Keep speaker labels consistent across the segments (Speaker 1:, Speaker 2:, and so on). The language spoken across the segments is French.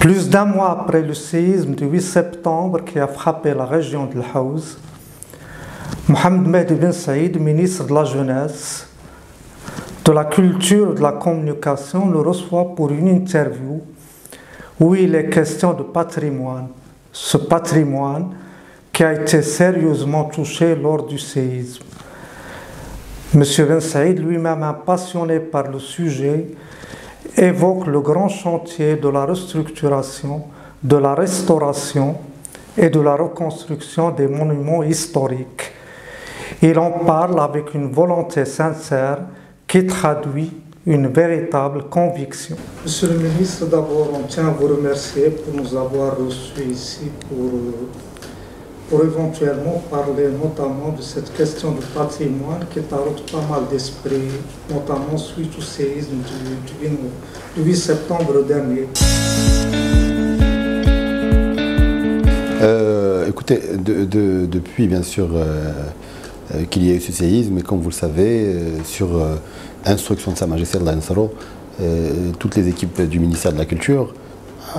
Speaker 1: Plus d'un mois après le séisme du 8 septembre qui a frappé la région de l'Haouz, Mohamed Mehdi Ben Saïd, ministre de la Jeunesse, de la Culture et de la Communication, le reçoit pour une interview où il est question de patrimoine. Ce patrimoine qui a été sérieusement touché lors du séisme. M. Ben Saïd, lui-même passionné par le sujet, évoque le grand chantier de la restructuration, de la restauration et de la reconstruction des monuments historiques. Il en parle avec une volonté sincère qui traduit une véritable conviction. Monsieur le ministre, d'abord, on tient à vous remercier pour nous avoir reçus ici pour éventuellement parler notamment de cette question de patrimoine qui taraude pas mal d'esprit, notamment suite au séisme du 8 septembre dernier.
Speaker 2: Écoutez, depuis bien sûr qu'il y a eu ce séisme, et comme vous le savez, sur instruction de Sa Majesté Allah Nasaro, toutes les équipes du ministère de la Culture,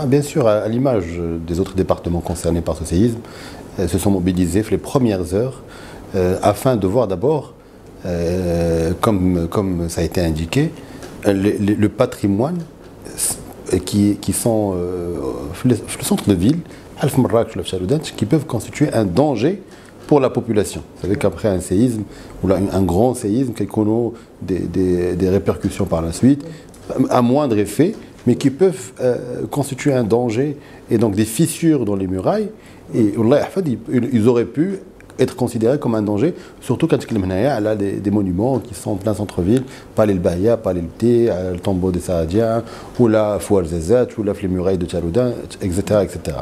Speaker 2: bien sûr à l'image des autres départements concernés par ce séisme, se sont mobilisées les premières heures afin de voir d'abord, comme ça a été indiqué, le patrimoine qui sont le centre de ville, qui peuvent constituer un danger pour la population. Vous savez qu'après un séisme, ou là, un grand séisme, qui connaît des répercussions par la suite, à moindre effet, mais qui peuvent constituer un danger et donc des fissures dans les murailles. Et ils auraient pu être considérés comme un danger, surtout quand il y a des monuments qui sont en plein centre-ville, Palais Bahia, Palais Thé, le tombeau des Saadiens, ou la Fouar Zazat, ou les murailles de Tchaloudan, etc., etc.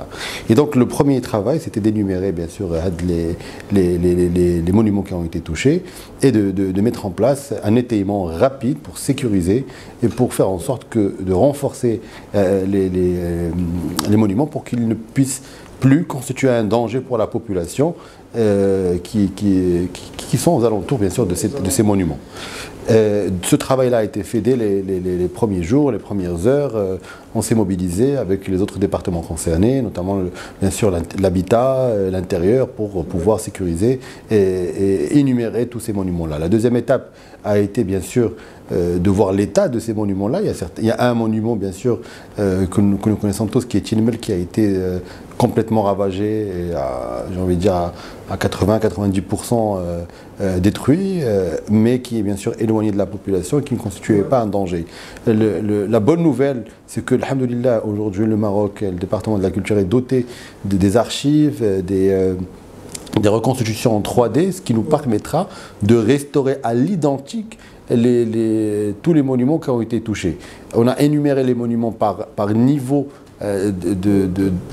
Speaker 2: Et donc le premier travail, c'était d'énumérer bien sûr les monuments qui ont été touchés et de mettre en place un étayement rapide pour sécuriser et pour faire en sorte de renforcer les monuments pour qu'ils ne puissent plus constituer un danger pour la population qui sont aux alentours bien sûr de ces monuments. Ce travail-là a été fait dès les premiers jours, les premières heures. On s'est mobilisé avec les autres départements concernés, notamment bien sûr l'habitat, l'intérieur, pour pouvoir sécuriser et énumérer tous ces monuments-là. La deuxième étape a été bien sûr de voir l'état de ces monuments-là. Il y a un monument bien sûr que nous connaissons tous, qui est Tilmel, qui a été complètement ravagé et j'ai envie de dire à 80-90% détruit, mais qui est bien sûr éloigné de la population et qui ne constituait pas un danger. La bonne nouvelle, c'est que, alhamdoulilah, aujourd'hui le Maroc, le département de la culture est doté des archives, des reconstitutions en 3D, ce qui nous permettra de restaurer à l'identique tous les monuments qui ont été touchés. On a énuméré les monuments par niveau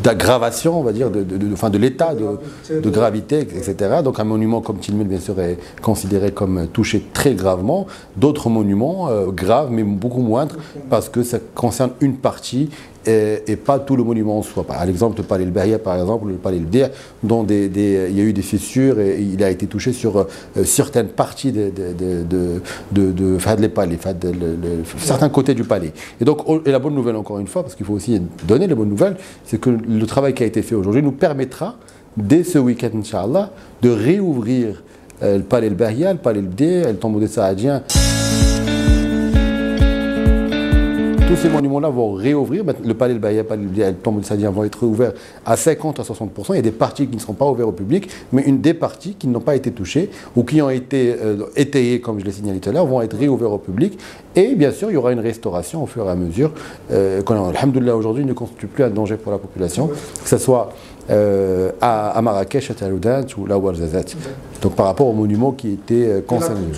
Speaker 2: d'aggravation, on va dire, de l'état de gravité, etc. Donc un monument comme Tilmel, bien sûr, est considéré comme touché très gravement. D'autres monuments graves, mais beaucoup moindres, parce que ça concerne une partie et pas tout le monument en soi. Par exemple, le palais El Bahia, par exemple, le palais El Dir, dont il y a eu des fissures et il a été touché sur certaines parties certains côtés du palais. Et donc, la bonne nouvelle, encore une fois, parce qu'il faut aussi donner les bonnes nouvelles, c'est que le travail qui a été fait aujourd'hui nous permettra, dès ce week-end, Inch'Allah, de réouvrir le palais El Bahia, le palais El Dir, le tombeau des Saadiens. Tous ces monuments-là vont réouvrir. Le palais El Bahia, le tombeau des Saadiens vont être ouverts à 50 à 60%. Il y a des parties qui ne seront pas ouvertes au public, mais des parties qui n'ont pas été touchées ou qui ont été étayées, comme je l'ai signalé tout à l'heure, vont être réouvertes au public. Et bien sûr, il y aura une restauration au fur et à mesure. Alhamdoulilah, aujourd'hui, ne constitue plus un danger pour la population, que ce soit à Marrakech, à Tchaloudan ou là où Zazat. Donc par rapport aux monuments qui étaient concernés.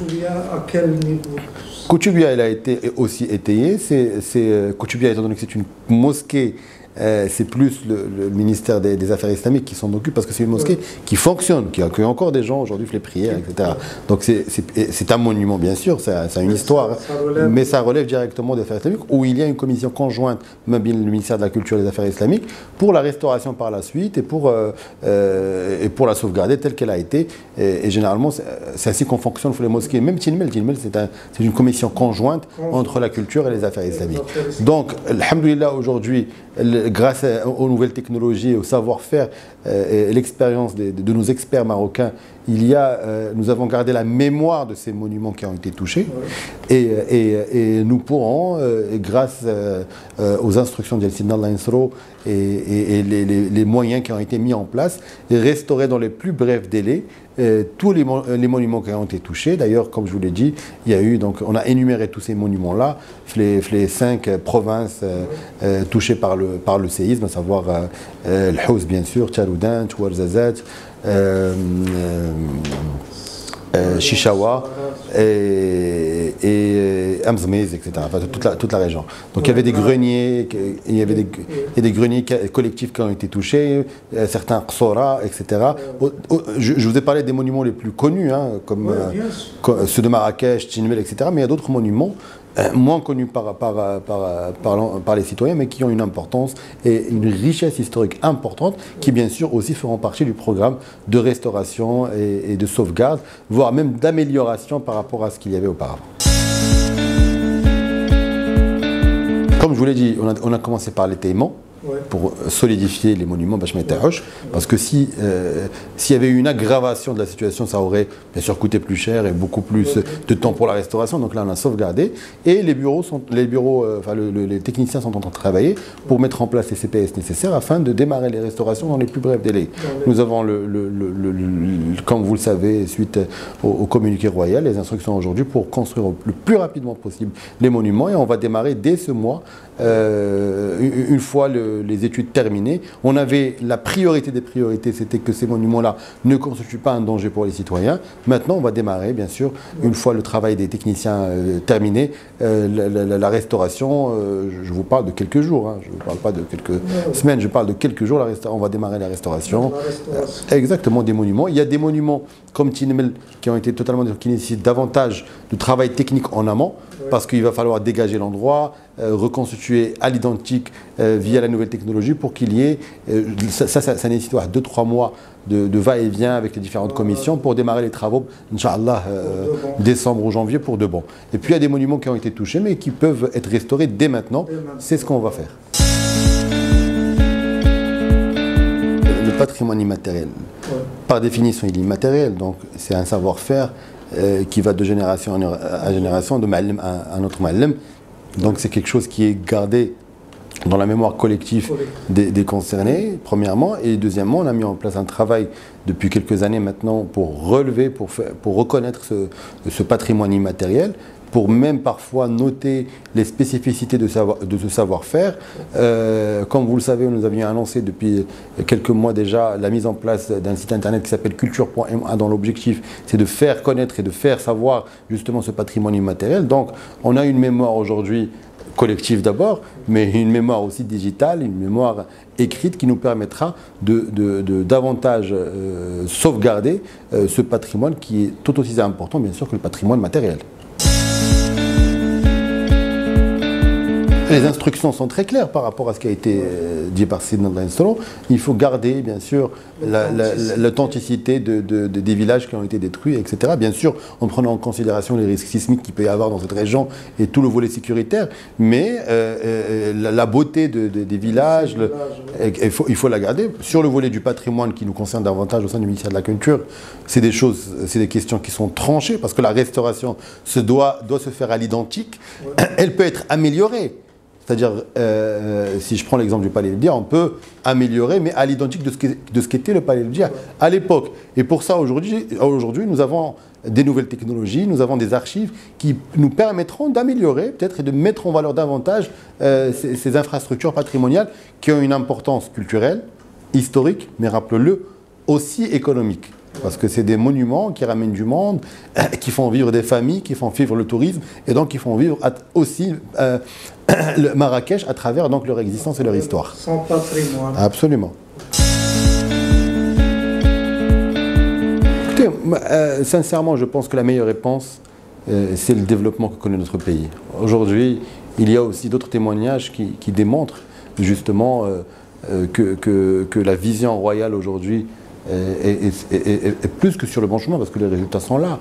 Speaker 1: À quel niveau?
Speaker 2: Koutoubia, elle a été aussi étayée. Koutoubia, étant donné que c'est une mosquée, c'est plus le ministère des Affaires islamiques qui s'en occupe, parce que c'est une mosquée qui fonctionne, qui accueille encore des gens aujourd'hui, les prières, etc. Donc c'est un monument, bien sûr, ça a une histoire, mais ça relève directement des Affaires islamiques, où il y a une commission conjointe, même le ministère de la Culture et des Affaires islamiques, pour la restauration par la suite et pour la sauvegarder telle qu'elle a été. Et généralement, c'est ainsi qu'on fonctionne pour les mosquées. Même Tilmel, c'est une commission mission conjointe entre la culture et les affaires islamiques. Donc, alhamdoulilah, aujourd'hui, grâce aux nouvelles technologies, au savoir-faire et l'expérience de nos experts marocains, nous avons gardé la mémoire de ces monuments qui ont été touchés. Et nous pourrons, grâce aux instructions de Sidna Allah Insro et les moyens qui ont été mis en place, restaurer dans les plus brefs délais tous les monuments qui ont été touchés. D'ailleurs, comme je vous l'ai dit, on a énuméré tous ces monuments-là, les 5 provinces touchées par le séisme, à savoir El Houz, bien sûr, Tcharoudin, Ouarzazate, Chichawa et Amzmiz, etc. Enfin, toute la région. Donc il y avait des greniers, des greniers collectifs qui ont été touchés, certains Qsora, etc. Je vous ai parlé des monuments les plus connus, hein, comme ceux de Marrakech, Tinmel, etc. Mais il y a d'autres monuments moins connus par les citoyens, mais qui ont une importance et une richesse historique importante, qui bien sûr aussi feront partie du programme de restauration et de sauvegarde, voire même d'amélioration par rapport à ce qu'il y avait auparavant. Comme je vous l'ai dit, on a commencé par l'étayement, pour solidifier les monuments, parce que s'il y avait eu une aggravation de la situation, ça aurait bien sûr coûté plus cher et beaucoup plus de temps pour la restauration. Donc là, on a sauvegardé et les techniciens sont en train de travailler pour mettre en place les CPS nécessaires afin de démarrer les restaurations dans les plus brefs délais. Nous avons, comme vous le savez, suite au communiqué royal, les instructions aujourd'hui pour construire le plus rapidement possible les monuments, et on va démarrer dès ce mois, une fois les études terminées. On avait la priorité des priorités, c'était que ces monuments-là ne constituent pas un danger pour les citoyens. Maintenant, on va démarrer, bien sûr, une fois le travail des techniciens terminé, la restauration. Je vous parle de quelques jours, hein, je ne vous parle pas de quelques semaines, je parle de quelques jours. On va démarrer la restauration. Exactement, des monuments. Il y a des monuments comme Tinmel qui ont été qui nécessitent davantage de travail technique en amont, parce qu'il va falloir dégager l'endroit, reconstituer à l'identique via la nouvelle technologie pour qu'il y ait, ça nécessite 2-3 mois de va-et-vient avec les différentes commissions pour démarrer les travaux, Inch'Allah, décembre ou janvier pour de bon. Et puis il y a des monuments qui ont été touchés mais qui peuvent être restaurés dès maintenant, c'est ce qu'on va faire. Le patrimoine immatériel, par définition il est immatériel, donc c'est un savoir-faire qui va de génération à génération, de ma'allim à un autre ma'allim. Donc c'est quelque chose qui est gardé dans la mémoire collective des concernés, premièrement. Et deuxièmement, on a mis en place un travail depuis quelques années maintenant pour relever, pour reconnaître ce patrimoine immatériel, pour même parfois noter les spécificités de ce savoir-faire. Comme vous le savez, nous avions annoncé depuis quelques mois déjà la mise en place d'un site internet qui s'appelle culture.ma, dont l'objectif c'est de faire connaître et de faire savoir justement ce patrimoine immatériel. Donc on a une mémoire aujourd'hui collective d'abord, mais une mémoire aussi digitale, une mémoire écrite qui nous permettra de davantage sauvegarder ce patrimoine qui est tout aussi important bien sûr que le patrimoine matériel. Les instructions sont très claires par rapport à ce qui a été dit par Sidna Allah Insro. Il faut garder, bien sûr, l'authenticité des villages qui ont été détruits, etc. Bien sûr, en prenant en considération les risques sismiques qu'il peut y avoir dans cette région et tout le volet sécuritaire. Mais la beauté des villages, il faut la garder. Sur le volet du patrimoine qui nous concerne davantage au sein du ministère de la Culture, c'est des questions qui sont tranchées parce que la restauration doit se faire à l'identique. Elle peut être améliorée. C'est-à-dire, si je prends l'exemple du Palais Eldia, on peut améliorer, mais à l'identique de ce qu'était le Palais Eldia à l'époque. Et pour ça, aujourd'hui, nous avons des nouvelles technologies, nous avons des archives qui nous permettront d'améliorer, peut-être, et de mettre en valeur davantage ces infrastructures patrimoniales qui ont une importance culturelle, historique, mais rappelez-le, aussi économique. Parce que c'est des monuments qui ramènent du monde, qui font vivre des familles, qui font vivre le tourisme, et donc qui font vivre aussi le Marrakech à travers donc leur existence et leur histoire.
Speaker 1: Son patrimoine.
Speaker 2: Absolument. Écoutez, sincèrement, je pense que la meilleure réponse, c'est le développement que connaît notre pays. Aujourd'hui, il y a aussi d'autres témoignages qui démontrent justement que la vision royale aujourd'hui est plus que sur le bon chemin parce que les résultats sont là.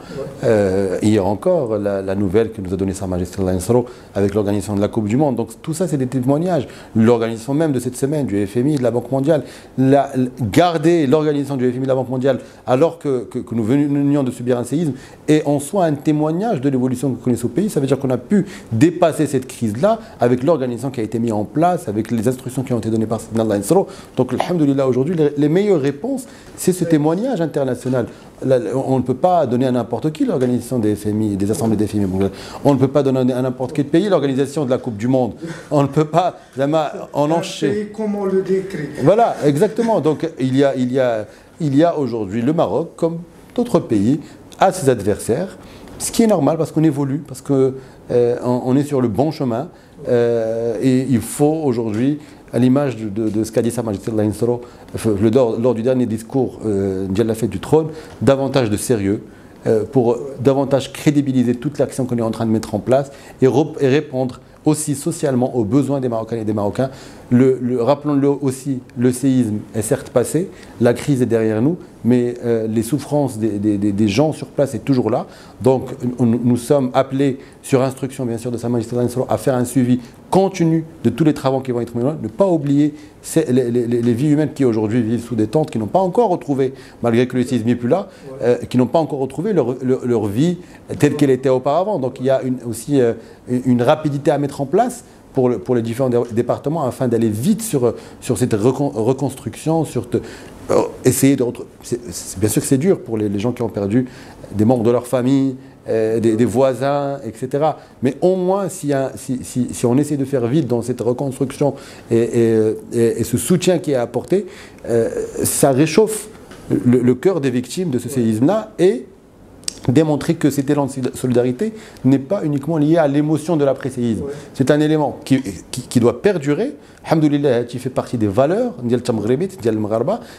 Speaker 2: Hier encore, la nouvelle que nous a donnée Sa Majesté Lansro avec l'organisation de la Coupe du Monde. Donc tout ça, c'est des témoignages. L'organisation même de cette semaine du FMI, de la Banque mondiale, garder l'organisation du FMI, de la Banque mondiale, alors que nous venions de subir un séisme, est en soi un témoignage de l'évolution que connaît ce pays. Ça veut dire qu'on a pu dépasser cette crise-là avec l'organisation qui a été mise en place, avec les instructions qui ont été données par Sidna Lansro. Donc, alhamdoulilah, aujourd'hui, les meilleures réponses, c'est ce témoignage international. On ne peut pas donner à n'importe qui l'organisation des FMI, des assemblées des FMI. On ne peut pas donner à n'importe quel pays l'organisation de la Coupe du Monde. On ne peut pas en enchaîner.
Speaker 1: Comment le décrit.
Speaker 2: Voilà, exactement. Donc il y a aujourd'hui le Maroc, comme d'autres pays, a ses adversaires, ce qui est normal parce qu'on évolue, parce qu'on est sur le bon chemin. Et il faut aujourd'hui, à l'image de ce qu'a dit Sa Majesté Lansro lors du dernier discours de la fête du trône, davantage de sérieux pour davantage crédibiliser toute l'action qu'on est en train de mettre en place et répondre aussi socialement aux besoins des Marocaines et des Marocains. Rappelons-le aussi, le séisme est certes passé, la crise est derrière nous, mais les souffrances des gens sur place est toujours là. Donc nous sommes appelés, sur instruction bien sûr de Sa Majesté Lansro, à faire un suivi continu de tous les travaux qui vont être menés, ne pas oublier les vies humaines qui aujourd'hui vivent sous des tentes, qui n'ont pas encore retrouvé, malgré que le séisme n'est plus là, qui n'ont pas encore retrouvé leur vie telle qu'elle était auparavant. Donc il y a aussi une rapidité à mettre en place pour les différents départements afin d'aller vite sur cette reconstruction, essayer de retrouver. Bien sûr que c'est dur pour les gens qui ont perdu des membres de leur famille, des voisins, etc. Mais au moins, si on essaie de faire vite dans cette reconstruction et ce soutien qui est apporté, ça réchauffe le cœur des victimes de ce séisme-là et démontrer que cet élan de solidarité n'est pas uniquement lié à l'émotion de l'après-séisme. C'est un élément qui doit perdurer. Alhamdoulilah, qui fait partie des valeurs,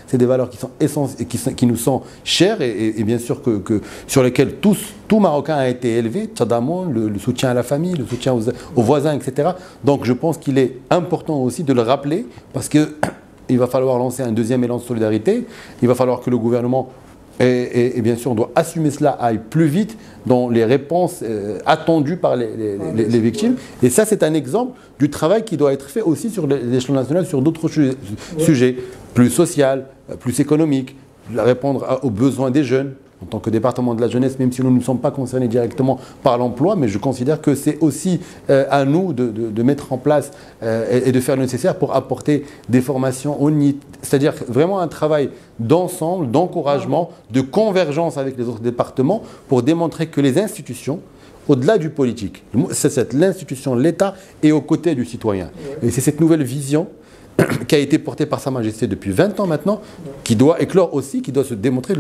Speaker 2: c'est des valeurs qui sont essentielles, qui nous sont chères et bien sûr sur lesquelles tout Marocain a été élevé, le soutien à la famille, le soutien aux voisins, etc. Donc je pense qu'il est important aussi de le rappeler parce qu'il va falloir lancer un deuxième élan de solidarité. Il va falloir que le gouvernement et bien sûr, on doit assumer cela, aille plus vite dans les réponses attendues par les victimes. Et ça, c'est un exemple du travail qui doit être fait aussi sur l'échelon national, sur d'autres sujets, plus social, plus économiques, répondre aux besoins des jeunes. En tant que département de la jeunesse, même si nous ne sommes pas concernés directement par l'emploi, mais je considère que c'est aussi à nous de mettre en place et de faire le nécessaire pour apporter des formations au NIT. C'est-à-dire vraiment un travail d'ensemble, d'encouragement, de convergence avec les autres départements pour démontrer que les institutions, au-delà du politique, l'institution, l'État est aux côtés du citoyen. Et c'est cette nouvelle vision qui a été porté par Sa Majesté depuis 20 ans maintenant, qui doit éclore aussi, qui doit se démontrer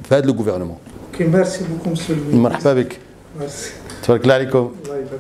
Speaker 2: par le gouvernement.
Speaker 1: Ok, merci beaucoup, monsieur le ministre.
Speaker 2: Marhaba bik.
Speaker 1: Merci.
Speaker 2: Tabarak Allah alaikum.